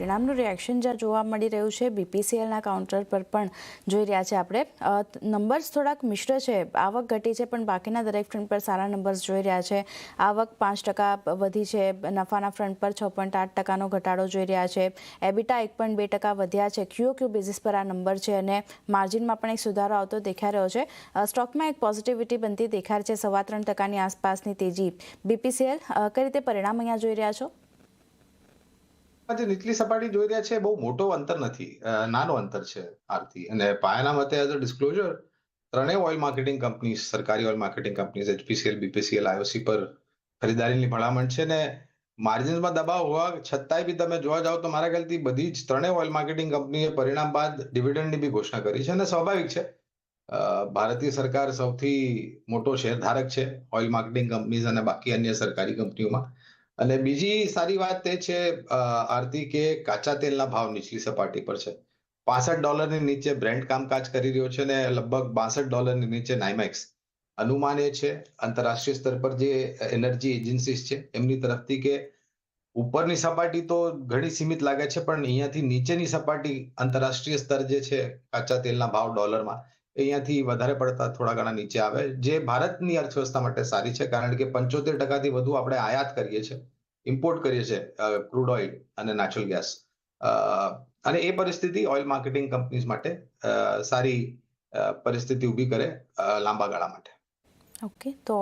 પરિણામનું reaction જ્યાં જોવા મળી રહ્યું છે, બીપીસીએલના કાઉન્ટર પર પણ જોઈ રહ્યા છે આપણે. નંબર્સ થોડાક મિશ્ર છે. આવક ઘટી છે પણ બાકીના દરેક ફ્રન્ટ પર સારા નંબર્સ જોઈ રહ્યા છે. આવક 5% વધી છે, નફાના ફ્રન્ટ પર 6.8%નો ઘટાડો જોઈ રહ્યા છે. એબિટા 1.2% વધ્યા છે. ક્યુઓક્યુ બેઝિસ પર આ નંબર છે અને માર્જિનમાં પણ એક સુધારો આવતો દેખાઈ રહ્યો છે. સ્ટોકમાં એક પોઝિટિવિટી બનતી દેખાય છે, 3.25%ની આસપાસની તેજી. બીપીસીએલ કઈ રીતે પરિણામ અહીંયા જોઈ રહ્યા છો? જે નીચલી સપાટી જોઈ રહ્યા છે બહુ મોટો અંતર નથી, નાનો અંતર છે આરતી. અને પાયાના મતે એઝ અ ડિસ્ક્લોઝર ત્રણેય ઓઇલ માર્કેટિંગ કંપની, સરકારી oil marketing companies HPCL, BPCL, IOC પર ખરીદારીની ભલામણ છે ને માર્જિન્સમાં દબાવ હોવા છતાંય બી તમે જોવા જાઓ તો મારા ખ્યાલથી બધી જ ત્રણેય ઓઇલ માર્કેટિંગ કંપનીએ પરિણામ બાદ ડિવિડન્ડની બી ઘોષણા કરી છે અને સ્વાભાવિક છે. ભારતીય સરકાર સૌથી મોટો શેરધારક છે ઓઇલ માર્કેટિંગ કંપનીઝ અને બાકી અન્ય સરકારી કંપનીઓમાં. અને બીજી સારી વાત એ છે આરતી કે કાચા તેલના ભાવ નીચલી સપાટી પર છે. $65 નીચે બ્રેન્ટ કામકાજ કરી રહ્યો છે ને લગભગ $62 નીચે નાઇમેક્સ. અનુમાન એ છે આંતરરાષ્ટ્રીય સ્તર પર જે એનર્જી એજન્સીસ છે એમની તરફથી કે ઉપરની સપાટી તો ઘણી સીમિત લાગે છે, પણ અહીંયાથી નીચેની સપાટી આંતરરાષ્ટ્રીય સ્તર જે છે કાચા તેલના ભાવ ડોલરમાં અહીંયાથી વધારે પડતા થોડા ઘણા નીચે આવે, જે ભારતની અર્થવ્યવસ્થા માટે સારી છે કારણ કે 75%થી વધુ આપણે આયાત કરીએ છીએ, ઇમ્પોર્ટ કરીએ છીએ ક્રૂડ ઓઇલ અને નેચરલ ગેસ. અને એ પરિસ્થિતિ ઓઇલ માર્કેટિંગ કંપનીઝ માટે સારી પરિસ્થિતિ ઊભી કરે લાંબા ગાળા માટે. ઓકે, તો